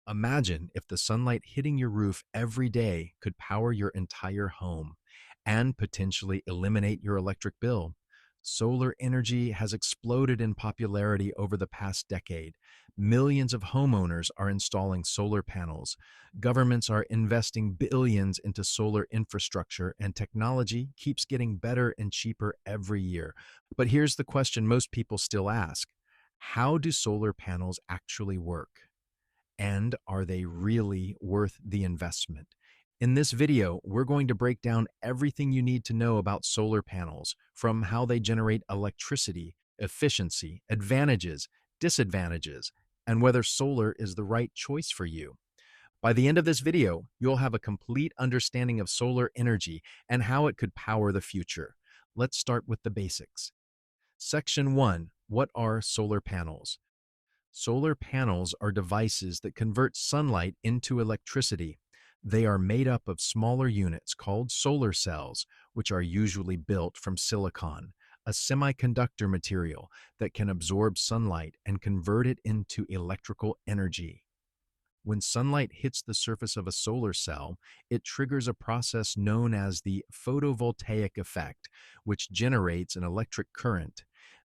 Imagine if the sunlight hitting your roof every day could power your entire home and potentially eliminate your electric bill. Solar energy has exploded in popularity over the past decade. Millions of homeowners are installing solar panels. Governments are investing billions into solar infrastructure, and technology keeps getting better and cheaper every year. But here's the question most people still ask: how do solar panels actually work? And are they really worth the investment? In this video, we're going to break down everything you need to know about solar panels, from how they generate electricity, efficiency, advantages, disadvantages, and whether solar is the right choice for you. By the end of this video, you'll have a complete understanding of solar energy and how it could power the future. Let's start with the basics. Section 1. What are solar panels? Solar panels are devices that convert sunlight into electricity. They are made up of smaller units called solar cells, which are usually built from silicon, a semiconductor material that can absorb sunlight and convert it into electrical energy. When sunlight hits the surface of a solar cell, it triggers a process known as the photovoltaic effect, which generates an electric current.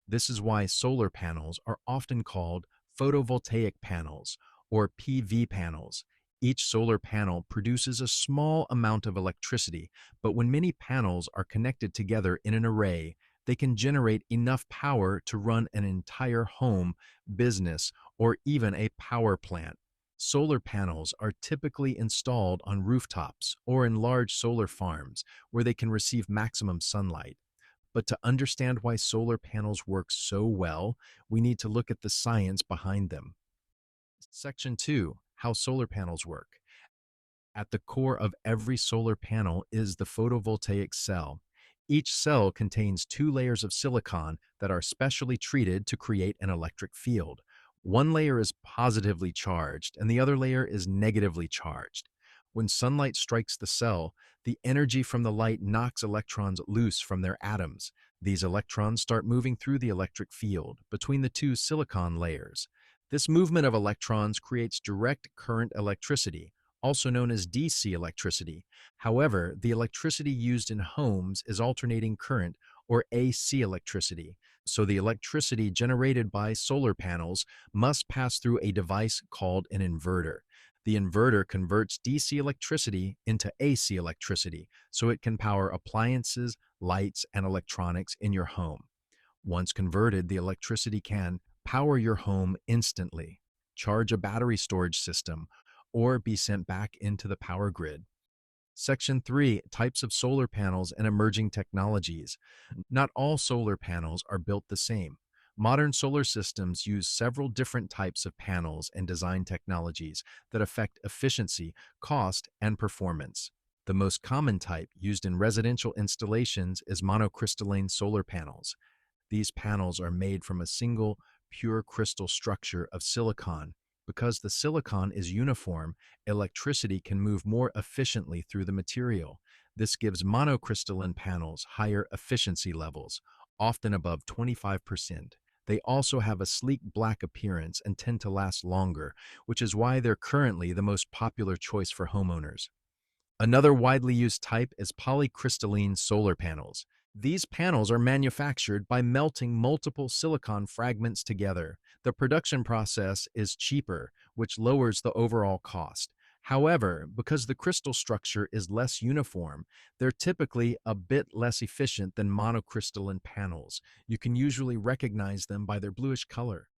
This is why solar panels are often called photovoltaic panels, or PV panels. Each solar panel produces a small amount of electricity, but when many panels are connected together in an array, they can generate enough power to run an entire home, business, or even a power plant. Solar panels are typically installed on rooftops or in large solar farms where they can receive maximum sunlight. But to understand why solar panels work so well, we need to look at the science behind them. Section 2. How solar panels work. At the core of every solar panel is the photovoltaic cell. Each cell contains two layers of silicon that are specially treated to create an electric field. One layer is positively charged and the other layer is negatively charged. When sunlight strikes the cell, the energy from the light knocks electrons loose from their atoms. These electrons start moving through the electric field between the two silicon layers. This movement of electrons creates direct current electricity, also known as DC electricity. However, the electricity used in homes is alternating current, or AC electricity. So the electricity generated by solar panels must pass through a device called an inverter. The inverter converts DC electricity into AC electricity, so it can power appliances, lights, and electronics in your home. Once converted, the electricity can power your home instantly, charge a battery storage system, or be sent back into the power grid. Section 3. Types of solar panels and emerging technologies. Not all solar panels are built the same. Modern solar systems use several different types of panels and design technologies that affect efficiency, cost, and performance. The most common type used in residential installations is monocrystalline solar panels. These panels are made from a single, pure crystal structure of silicon. Because the silicon is uniform, electricity can move more efficiently through the material. This gives monocrystalline panels higher efficiency levels, often above 25%. They also have a sleek black appearance and tend to last longer, which is why they're currently the most popular choice for homeowners. Another widely used type is polycrystalline solar panels. These panels are manufactured by melting multiple silicon fragments together. The production process is cheaper, which lowers the overall cost. However, because the crystal structure is less uniform, they're typically a bit less efficient than monocrystalline panels. You can usually recognize them by their bluish color.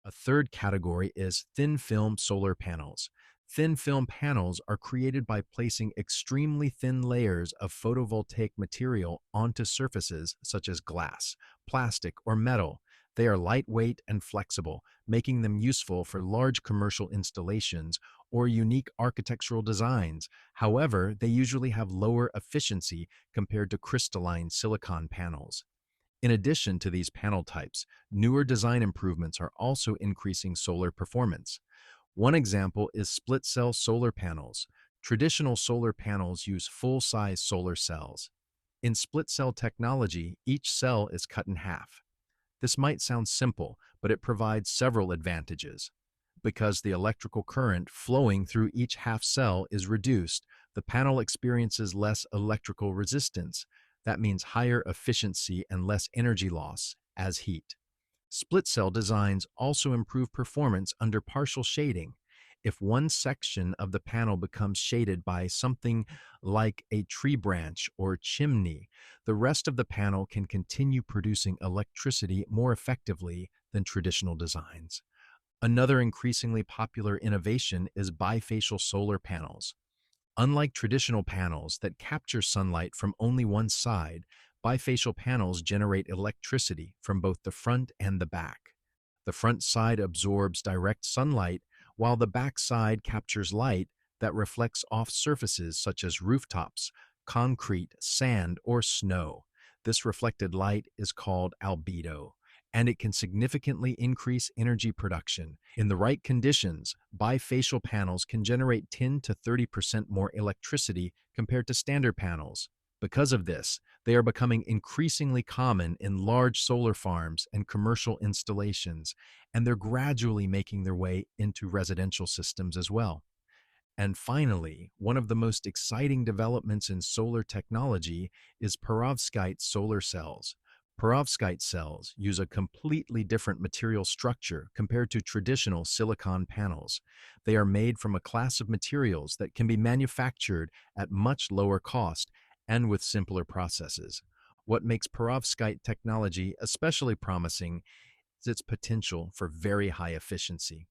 A third category is thin film solar panels. Thin film panels are created by placing extremely thin layers of photovoltaic material onto surfaces such as glass, plastic, or metal. They are lightweight and flexible, making them useful for large commercial installations or unique architectural designs. However, they usually have lower efficiency compared to crystalline silicon panels. In addition to these panel types, newer design improvements are also increasing solar performance. One example is split-cell solar panels. Traditional solar panels use full-size solar cells. In split cell technology, each cell is cut in half. This might sound simple, but it provides several advantages. Because the electrical current flowing through each half cell is reduced, the panel experiences less electrical resistance. That means higher efficiency and less energy loss as heat. Split cell designs also improve performance under partial shading. If one section of the panel becomes shaded by something like a tree branch or chimney, the rest of the panel can continue producing electricity more effectively than traditional designs. Another increasingly popular innovation is bifacial solar panels. Unlike traditional panels that capture sunlight from only one side, bifacial panels generate electricity from both the front and the back. The front side absorbs direct sunlight, while the back side captures light that reflects off surfaces such as rooftops, concrete, sand, or snow. This reflected light is called albedo, and it can significantly increase energy production. In the right conditions, bifacial panels can generate 10 to 30% more electricity compared to standard panels. Because of this, they are becoming increasingly common in large solar farms and commercial installations, and they're gradually making their way into residential systems as well. And finally, one of the most exciting developments in solar technology is perovskite solar cells. Perovskite cells use a completely different material structure compared to traditional silicon panels. They are made from a class of materials that can be manufactured at much lower cost and with simpler processes. What makes perovskite technology especially promising is its potential for very high efficiency.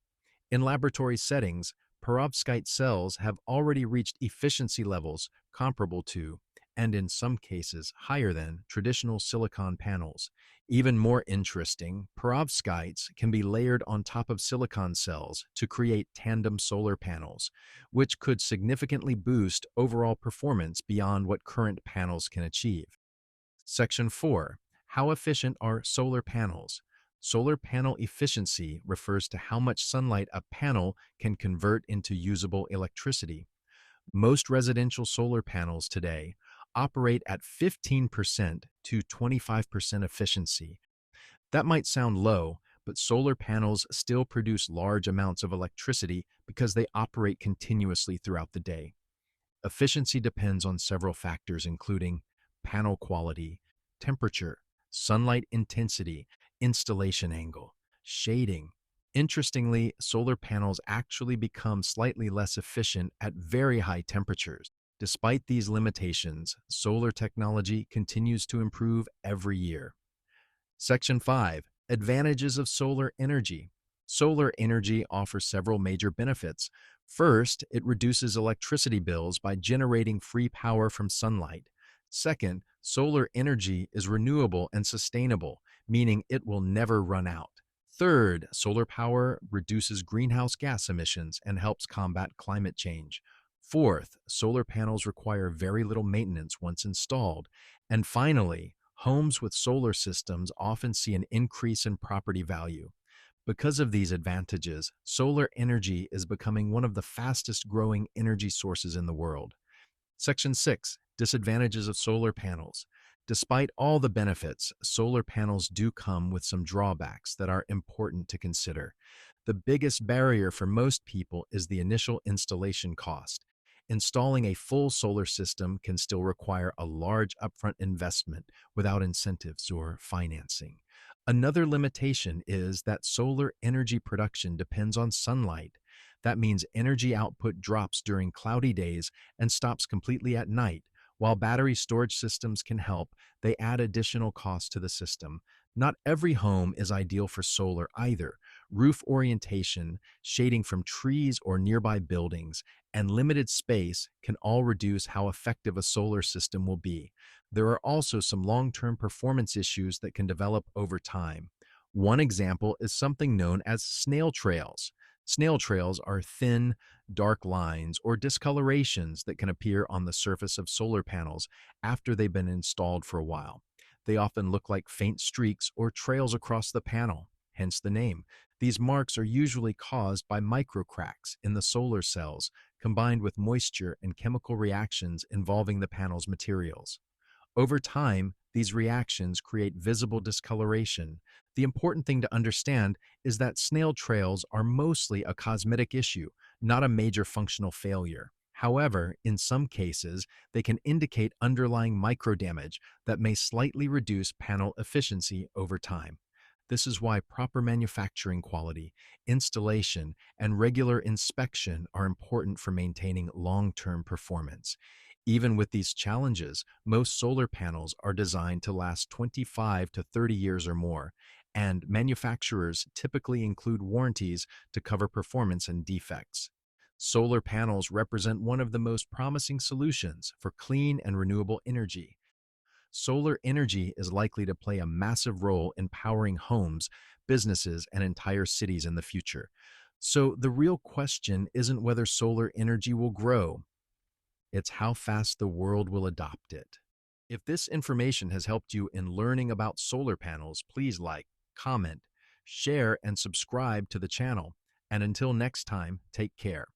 In laboratory settings, perovskite cells have already reached efficiency levels comparable to, and in some cases higher than, traditional silicon panels. Even more interesting, perovskites can be layered on top of silicon cells to create tandem solar panels, which could significantly boost overall performance beyond what current panels can achieve. Section 4. How efficient are solar panels? Solar panel efficiency refers to how much sunlight a panel can convert into usable electricity. Most residential solar panels today operate at 15% to 25% efficiency. That might sound low, but solar panels still produce large amounts of electricity because they operate continuously throughout the day. Efficiency depends on several factors, including panel quality, temperature, sunlight intensity, installation angle, shading. Interestingly, solar panels actually become slightly less efficient at very high temperatures. Despite these limitations, solar technology continues to improve every year. Section 5. Advantages of solar energy. Solar energy offers several major benefits. First, it reduces electricity bills by generating free power from sunlight. Second, solar energy is renewable and sustainable, meaning it will never run out. Third, solar power reduces greenhouse gas emissions and helps combat climate change. Fourth, solar panels require very little maintenance once installed. And finally, homes with solar systems often see an increase in property value. Because of these advantages, solar energy is becoming one of the fastest growing energy sources in the world. Section 6. Disadvantages of solar panels. Despite all the benefits, solar panels do come with some drawbacks that are important to consider. The biggest barrier for most people is the initial installation cost. Installing a full solar system can still require a large upfront investment without incentives or financing. Another limitation is that solar energy production depends on sunlight. That means energy output drops during cloudy days and stops completely at night. While battery storage systems can help, they add additional costs to the system. Not every home is ideal for solar either. Roof orientation, shading from trees or nearby buildings, and limited space can all reduce how effective a solar system will be. There are also some long-term performance issues that can develop over time. One example is something known as snail trails. Snail trails are thin, dark lines or discolorations that can appear on the surface of solar panels after they've been installed for a while. They often look like faint streaks or trails across the panel, hence the name. These marks are usually caused by microcracks in the solar cells, combined with moisture and chemical reactions involving the panel's materials. Over time, these reactions create visible discoloration. The important thing to understand is that snail trails are mostly a cosmetic issue, not a major functional failure. However, in some cases, they can indicate underlying microdamage that may slightly reduce panel efficiency over time. This is why proper manufacturing quality, installation, and regular inspection are important for maintaining long-term performance. Even with these challenges, most solar panels are designed to last 25 to 30 years or more, and manufacturers typically include warranties to cover performance and defects. Solar panels represent one of the most promising solutions for clean and renewable energy. Solar energy is likely to play a massive role in powering homes, businesses, and entire cities in the future. So the real question isn't whether solar energy will grow, it's how fast the world will adopt it. If this information has helped you in learning about solar panels, please like, comment, share, and subscribe to the channel. And until next time, take care.